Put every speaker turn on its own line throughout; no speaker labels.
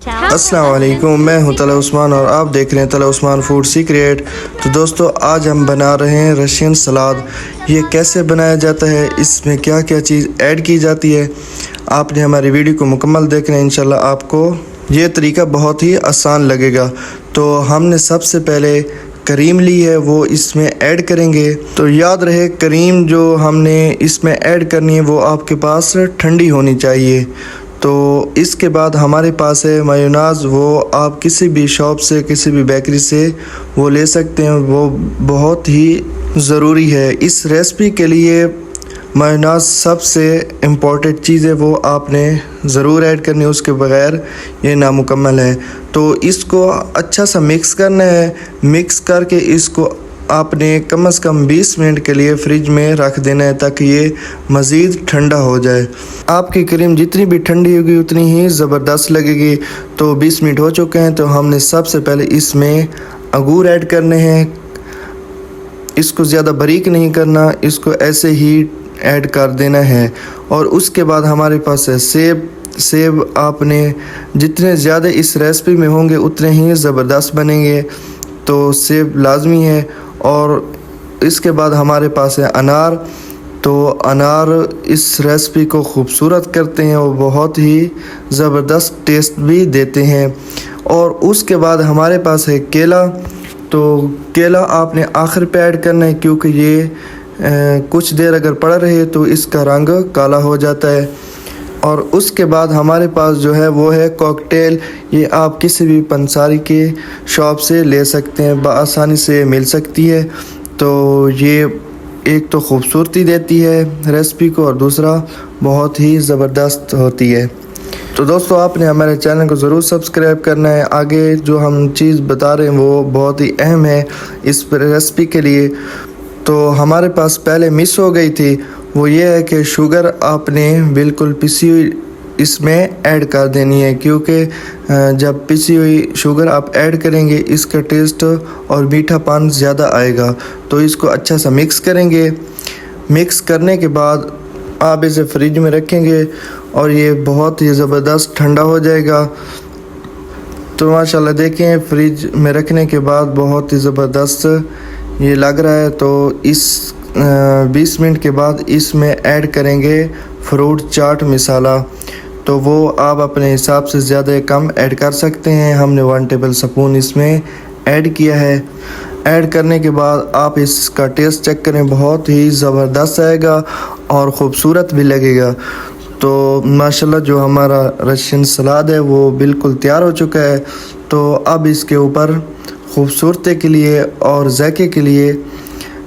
अस्सलाम वालेकुम, मैं हूं तला उस्मान और आप देख रहे हैं तला उस्मान फूड सीक्रेट। तो दोस्तों, आज हम बना रहे हैं रशियन सलाद। ये कैसे बनाया जाता है, इसमें क्या क्या चीज़ ऐड की जाती है, आपने हमारी वीडियो को मुकम्मल देखना है। इंशाल्लाह आपको ये तरीका बहुत ही आसान लगेगा। तो हमने सबसे पहले करीम ली है, वो इसमें ऐड करेंगे। तो याद रहे, करीम जो हमने इसमें ऐड करनी है वो आपके पास ठंडी होनी चाहिए। तो इसके बाद हमारे पास है मायोनाज़, वो आप किसी भी शॉप से, किसी भी बेकरी से वो ले सकते हैं। वो बहुत ही ज़रूरी है इस रेसिपी के लिए। मायोनाज़ सबसे इम्पॉर्टेंट चीज़ है, वो आपने ज़रूर ऐड करनी है, उसके बगैर ये नामुकम्मल है। तो इसको अच्छा सा मिक्स करना है। मिक्स करके इसको आपने कम से कम 20 मिनट के लिए फ्रिज में रख देना है ताकि ये मज़ीद ठंडा हो जाए। आपकी क्रीम जितनी भी ठंडी होगी उतनी ही ज़बरदस्त लगेगी। तो 20 मिनट हो चुके हैं। तो हमने सबसे पहले इसमें अंगूर ऐड करने हैं। इसको ज़्यादा बारीक नहीं करना, इसको ऐसे ही ऐड कर देना है। और उसके बाद हमारे पास है सेब आपने जितने ज़्यादा इस रेसिपी में होंगे उतने ही ज़बरदस्त बनेंगे। तो सेब लाजमी है। और इसके बाद हमारे पास है अनार। तो अनार इस रेसिपी को खूबसूरत करते हैं और बहुत ही ज़बरदस्त टेस्ट भी देते हैं। और उसके बाद हमारे पास है केला। तो केला आपने आखिर पे ऐड करना है, क्योंकि ये कुछ देर अगर पड़ा रहे तो इसका रंग काला हो जाता है। और उसके बाद हमारे पास जो है वो है कॉकटेल। ये आप किसी भी पंसारी के शॉप से ले सकते हैं, बआसानी से मिल सकती है। तो ये एक तो खूबसूरती देती है रेसिपी को, और दूसरा बहुत ही ज़बरदस्त होती है। तो दोस्तों, आपने हमारे चैनल को ज़रूर सब्सक्राइब करना है। आगे जो हम चीज़ बता रहे हैं वो बहुत ही अहम है इस रेसिपी के लिए। तो हमारे पास पहले मिस हो गई थी, वो ये है कि शुगर आपने बिल्कुल पिसी हुई इसमें ऐड कर देनी है, क्योंकि जब पिसी हुई शुगर आप ऐड करेंगे इसका टेस्ट और मीठापन ज़्यादा आएगा। तो इसको अच्छा सा मिक्स करेंगे। मिक्स करने के बाद आप इसे फ्रिज में रखेंगे और ये बहुत ही ज़बरदस्त ठंडा हो जाएगा। तो माशाल्लाह देखें, फ्रिज में रखने के बाद बहुत ही ज़बरदस्त ये लग रहा है। तो इस 20 मिनट के बाद इसमें ऐड करेंगे फ्रूट चाट मसाला। तो वो आप अपने हिसाब से ज़्यादा कम ऐड कर सकते हैं। हमने 1 टेबल स्पून इसमें ऐड किया है। ऐड करने के बाद आप इसका टेस्ट चेक करें, बहुत ही ज़बरदस्त आएगा और ख़ूबसूरत भी लगेगा। तो माशाल्लाह जो हमारा रशियन सलाद है वो बिल्कुल तैयार हो चुका है। तो अब इसके ऊपर खूबसूरती के लिए और ज़ायके के लिए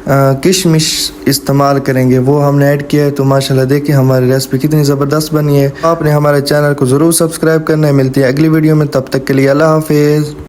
किशमिश इस्तेमाल करेंगे, वो हमने ऐड किया है। तो माशाल्लाह देखिए हमारी रेसिपी कितनी ज़बरदस्त बनी है। आपने हमारे चैनल को ज़रूर सब्सक्राइब करना है। मिलती है अगली वीडियो में, तब तक के लिए अल्लाह हाफिज़।